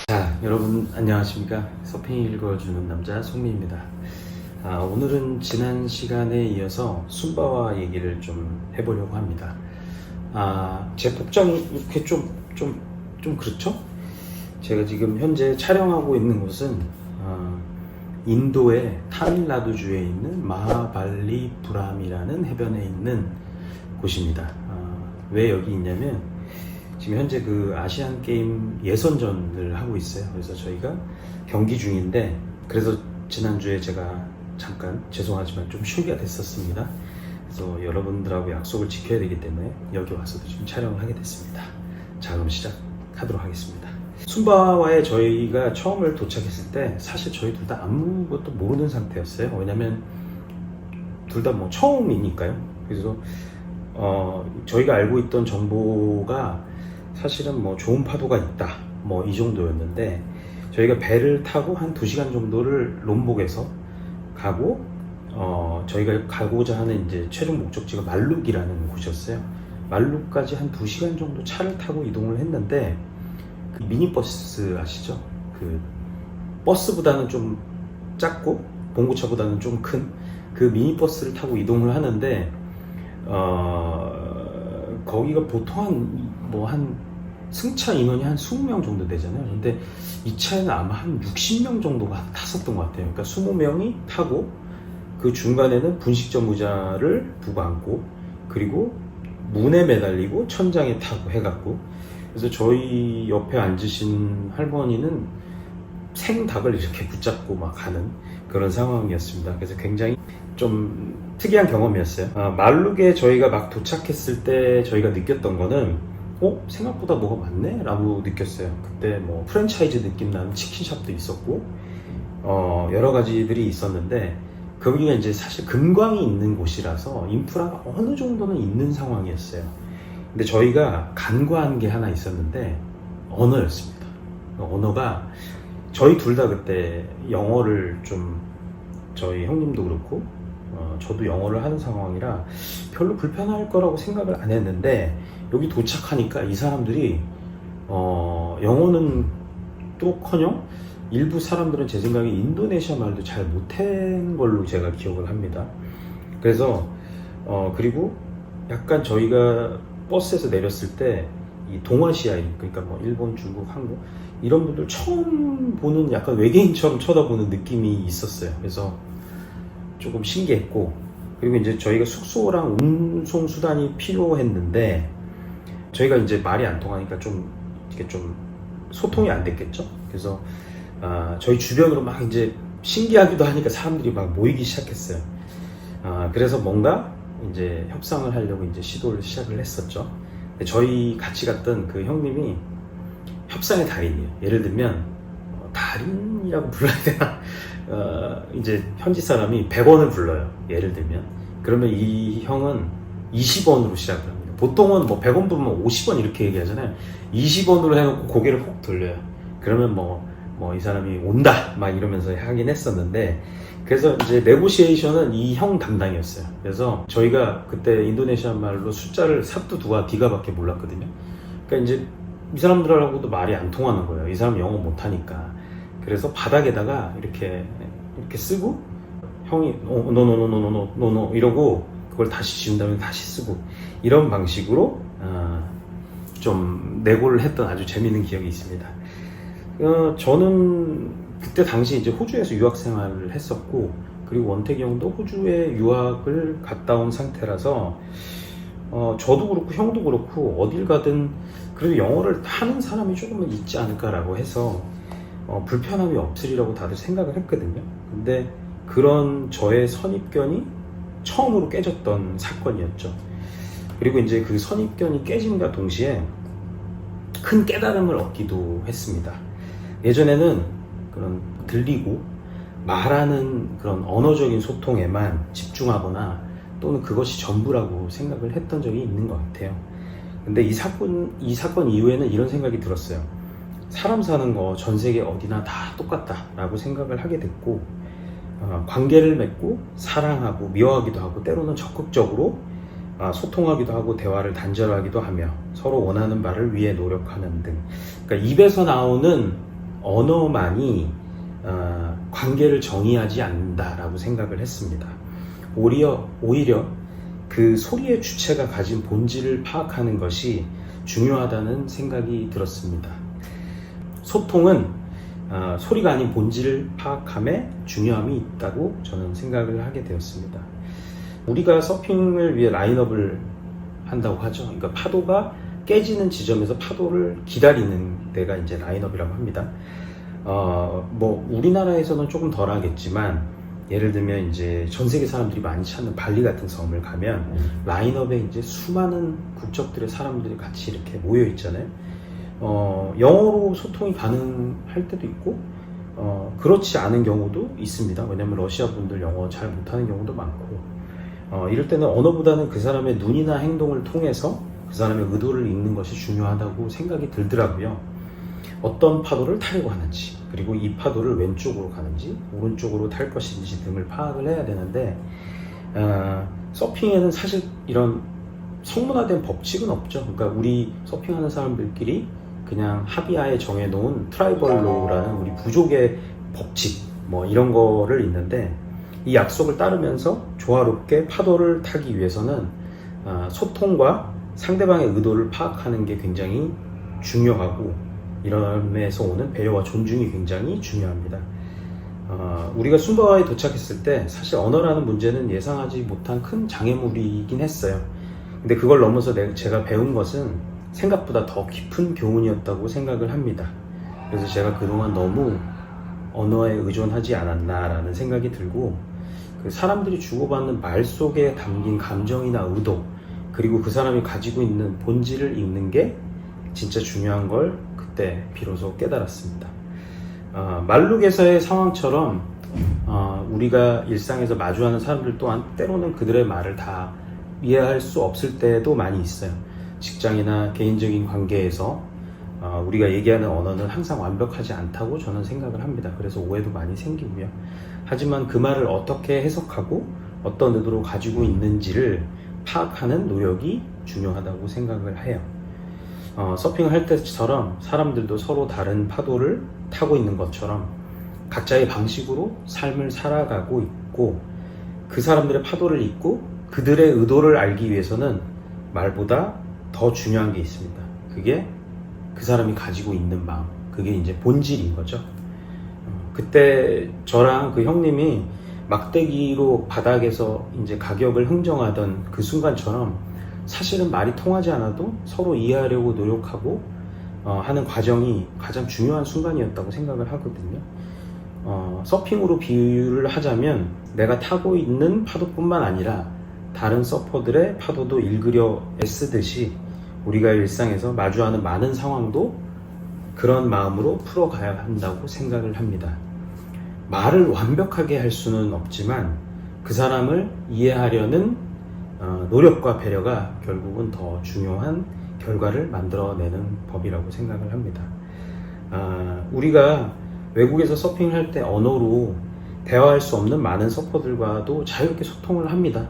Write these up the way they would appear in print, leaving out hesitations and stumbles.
자, 여러분 안녕하십니까? 서핑 읽어주는 남자 송미입니다. 오늘은 지난 시간에 이어서 숨바와 얘기를 좀 해보려고 합니다. 제 복장이 이렇게 좀 그렇죠? 제가 지금 현재 촬영하고 있는 곳은 인도의 타밀나두주에 있는 마하발리푸람이라는 해변에 있는 곳입니다. 왜 여기 있냐면 지금 현재 그 아시안 게임 예선전을 하고 있어요. 그래서 저희가 경기 중인데, 그래서 지난주에 제가 잠깐 죄송하지만 좀 쉬게 됐었습니다. 그래서 여러분들하고 약속을 지켜야 되기 때문에 여기 와서도 좀 촬영을 하게 됐습니다. 자, 그럼 시작하도록 하겠습니다. 숨바와에 저희가 처음을 도착했을 때 사실 저희 둘 다 아무것도 모르는 상태였어요. 왜냐면 둘 다 뭐 처음이니까요. 그래서 저희가 알고 있던 정보가 사실은 뭐 좋은 파도가 있다 뭐 이 정도였는데, 저희가 배를 타고 한 2시간 정도를 롬복에서 가고 저희가 가고자 하는 이제 최종 목적지가 말룩이라는 곳이었어요. 말룩까지 한 2시간 정도 차를 타고 이동을 했는데, 그 미니버스 아시죠? 그 버스보다는 좀 작고 봉고차보다는 좀 큰 그 미니버스를 타고 이동을 하는데, 거기가 보통 한 승차 인원이 한 20명 정도 되잖아요. 근데 이 차에는 아마 한 60명 정도가 탔었던 것 같아요. 그러니까 20명이 타고 그 중간에는 분식점 의자를 두고 앉고, 그리고 문에 매달리고 천장에 타고 해갖고, 그래서 저희 옆에 앉으신 할머니는 생닭을 이렇게 붙잡고 막 가는 그런 상황이었습니다. 그래서 굉장히 좀 특이한 경험이었어요. 말룩에 저희가 막 도착했을 때 저희가 느꼈던 거는 생각보다 뭐가 많네? 라고 느꼈어요. 그때 뭐 프랜차이즈 느낌 나는 치킨샵도 있었고 여러 가지들이 있었는데, 거기가 이제 사실 금광이 있는 곳이라서 인프라가 어느 정도는 있는 상황이었어요. 근데 저희가 간과한 게 하나 있었는데 언어였습니다. 언어가 저희 둘 다 그때 영어를 좀, 저희 형님도 그렇고 저도 영어를 하는 상황이라 별로 불편할 거라고 생각을 안 했는데, 여기 도착하니까 이 사람들이 영어는 또커녕 일부 사람들은 제 생각에 인도네시아 말도 잘 못한 걸로 제가 기억을 합니다. 그래서 그리고 약간 저희가 버스에서 내렸을 때 이 동아시아인, 그러니까 뭐 일본, 중국, 한국 이런 분들 처음 보는 약간 외계인처럼 쳐다보는 느낌이 있었어요. 그래서 조금 신기했고, 그리고 이제 저희가 숙소랑 운송 수단이 필요했는데 저희가 이제 말이 안 통하니까 이렇게 좀 소통이 안 됐겠죠. 그래서 저희 주변으로 막 이제 신기하기도 하니까 사람들이 막 모이기 시작했어요. 그래서 뭔가 이제 협상을 하려고 이제 시도를 시작을 했었죠. 근데 저희 같이 갔던 그 형님이 협상의 달인이에요. 예를 들면 달인이라고 불러야 되나? 이제 현지 사람이 100원을 불러요. 예를 들면. 그러면 이 형은 20원으로 시작을 합니다. 보통은 뭐 100원 부르면 50원 이렇게 얘기하잖아요. 20원으로 해놓고 고개를 훅 돌려요. 그러면 이 사람이 온다 막 이러면서 하긴 했었는데, 그래서 이제 네고시에이션은 이 형 담당이었어요. 그래서 저희가 그때 인도네시아 말로 숫자를 사뚜두아 디가밖에 몰랐거든요. 그러니까 이제 이 사람들하고도 말이 안 통하는 거예요. 이 사람 영어 못하니까. 그래서 바닥에다가 이렇게 쓰고, 형이 노노노노노노노 이러고 그걸 다시 지운 다음에 다시 쓰고, 이런 방식으로 좀 내고를 했던 아주 재미있는 기억이 있습니다. 저는 그때 당시 이제 호주에서 유학 생활을 했었고, 그리고 원택이 형도 호주에 유학을 갔다 온 상태라서 저도 그렇고 형도 그렇고 어딜 가든 그래도 영어를 하는 사람이 조금은 있지 않을까라고 해서 불편함이 없으리라고 다들 생각을 했거든요. 근데 그런 저의 선입견이 처음으로 깨졌던 사건이었죠. 그리고 이제 그 선입견이 깨짐과 동시에 큰 깨달음을 얻기도 했습니다. 예전에는 그런 들리고 말하는 그런 언어적인 소통에만 집중하거나 또는 그것이 전부라고 생각을 했던 적이 있는 것 같아요. 근데 이 사건 이후에는 이런 생각이 들었어요. 사람 사는 거 전 세계 어디나 다 똑같다라고 생각을 하게 됐고, 관계를 맺고 사랑하고 미워하기도 하고 때로는 적극적으로 소통하기도 하고 대화를 단절하기도 하며 서로 원하는 바를 위해 노력하는 등, 그러니까 입에서 나오는 언어만이 관계를 정의하지 않는다라고 생각을 했습니다. 오히려 그 소리의 주체가 가진 본질을 파악하는 것이 중요하다는 생각이 들었습니다. 소통은 소리가 아닌 본질을 파악함에 중요함이 있다고 저는 생각을 하게 되었습니다. 우리가 서핑을 위해 라인업을 한다고 하죠. 그러니까 파도가 깨지는 지점에서 파도를 기다리는 데가 이제 라인업이라고 합니다. 우리나라에서는 조금 덜 하겠지만, 예를 들면 이제 전 세계 사람들이 많이 찾는 발리 같은 섬을 가면 라인업에 이제 수많은 국적들의 사람들이 같이 이렇게 모여 있잖아요. 영어로 소통이 가능할 때도 있고, 그렇지 않은 경우도 있습니다. 왜냐면 러시아 분들 영어 잘 못하는 경우도 많고, 이럴 때는 언어보다는 그 사람의 눈이나 행동을 통해서 그 사람의 의도를 읽는 것이 중요하다고 생각이 들더라고요. 어떤 파도를 타려고 하는지, 그리고 이 파도를 왼쪽으로 가는지 오른쪽으로 탈 것인지 등을 파악을 해야 되는데, 서핑에는 사실 이런 성문화된 법칙은 없죠. 그러니까 우리 서핑하는 사람들끼리 그냥 합의하에 정해놓은 트라이벌로라는 우리 부족의 법칙 이런 거를 있는데, 이 약속을 따르면서 조화롭게 파도를 타기 위해서는 소통과 상대방의 의도를 파악하는 게 굉장히 중요하고, 이러면서 오는 배려와 존중이 굉장히 중요합니다. 우리가 숨바와에 도착했을 때 사실 언어라는 문제는 예상하지 못한 큰 장애물이긴 했어요. 근데 그걸 넘어서 제가 배운 것은 생각보다 더 깊은 교훈이었다고 생각을 합니다. 그래서 제가 그동안 너무 언어에 의존하지 않았나라는 생각이 들고, 그 사람들이 주고받는 말 속에 담긴 감정이나 의도, 그리고 그 사람이 가지고 있는 본질을 읽는 게 진짜 중요한 걸 그때 비로소 깨달았습니다. 말룩에서의 상황처럼 우리가 일상에서 마주하는 사람들 또한 때로는 그들의 말을 다 이해할 수 없을 때도 많이 있어요. 직장이나 개인적인 관계에서 우리가 얘기하는 언어는 항상 완벽하지 않다고 저는 생각을 합니다. 그래서 오해도 많이 생기고요. 하지만 그 말을 어떻게 해석하고 어떤 의도로 가지고 있는지를 파악하는 노력이 중요하다고 생각을 해요. 서핑을 할 때처럼 사람들도 서로 다른 파도를 타고 있는 것처럼 각자의 방식으로 삶을 살아가고 있고, 그 사람들의 파도를 읽고 그들의 의도를 알기 위해서는 말보다 더 중요한 게 있습니다. 그게 그 사람이 가지고 있는 마음, 그게 이제 본질인 거죠. 그때 저랑 그 형님이 막대기로 바닥에서 이제 가격을 흥정하던 그 순간처럼 사실은 말이 통하지 않아도 서로 이해하려고 노력하고 하는 과정이 가장 중요한 순간이었다고 생각을 하거든요. 서핑으로 비유를 하자면 내가 타고 있는 파도뿐만 아니라 다른 서퍼들의 파도도 읽으려 애쓰듯이 우리가 일상에서 마주하는 많은 상황도 그런 마음으로 풀어가야 한다고 생각을 합니다. 말을 완벽하게 할 수는 없지만 그 사람을 이해하려는 노력과 배려가 결국은 더 중요한 결과를 만들어내는 법이라고 생각을 합니다. 우리가 외국에서 서핑할 때 언어로 대화할 수 없는 많은 서퍼들과도 자유롭게 소통을 합니다.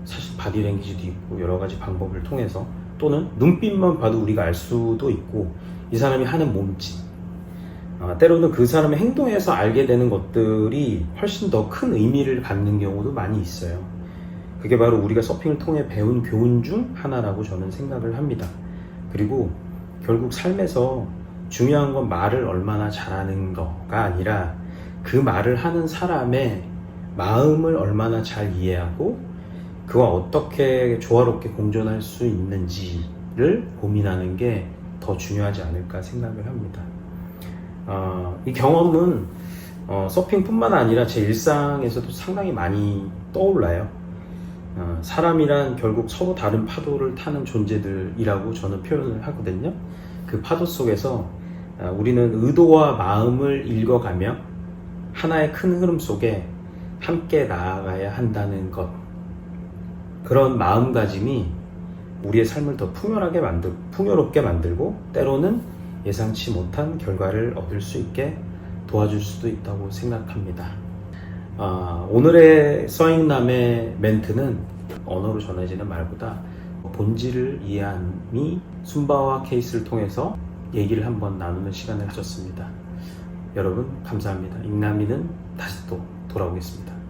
사실 바디랭귀지도 있고 여러 가지 방법을 통해서, 또는 눈빛만 봐도 우리가 알 수도 있고 이 사람이 하는 몸짓, 때로는 그 사람의 행동에서 알게 되는 것들이 훨씬 더 큰 의미를 갖는 경우도 많이 있어요. 그게 바로 우리가 서핑을 통해 배운 교훈 중 하나라고 저는 생각을 합니다. 그리고 결국 삶에서 중요한 건 말을 얼마나 잘하는 거가 아니라 그 말을 하는 사람의 마음을 얼마나 잘 이해하고 그와 어떻게 조화롭게 공존할 수 있는지를 고민하는 게 더 중요하지 않을까 생각을 합니다. 이 경험은 서핑뿐만 아니라 제 일상에서도 상당히 많이 떠올라요. 사람이란 결국 서로 다른 파도를 타는 존재들이라고 저는 표현을 하거든요. 그 파도 속에서 우리는 의도와 마음을 읽어가며 하나의 큰 흐름 속에 함께 나아가야 한다는 것, 그런 마음가짐이 우리의 삶을 더 풍요롭게 만들고 때로는 예상치 못한 결과를 얻을 수 있게 도와줄 수도 있다고 생각합니다. 오늘의 서잉남의 멘트는 언어로 전해지는 말보다 본질을 이해함이 숨바와 케이스를 통해서 얘기를 한번 나누는 시간을 가졌습니다. 여러분 감사합니다. 익남이는 다시 또 돌아오겠습니다.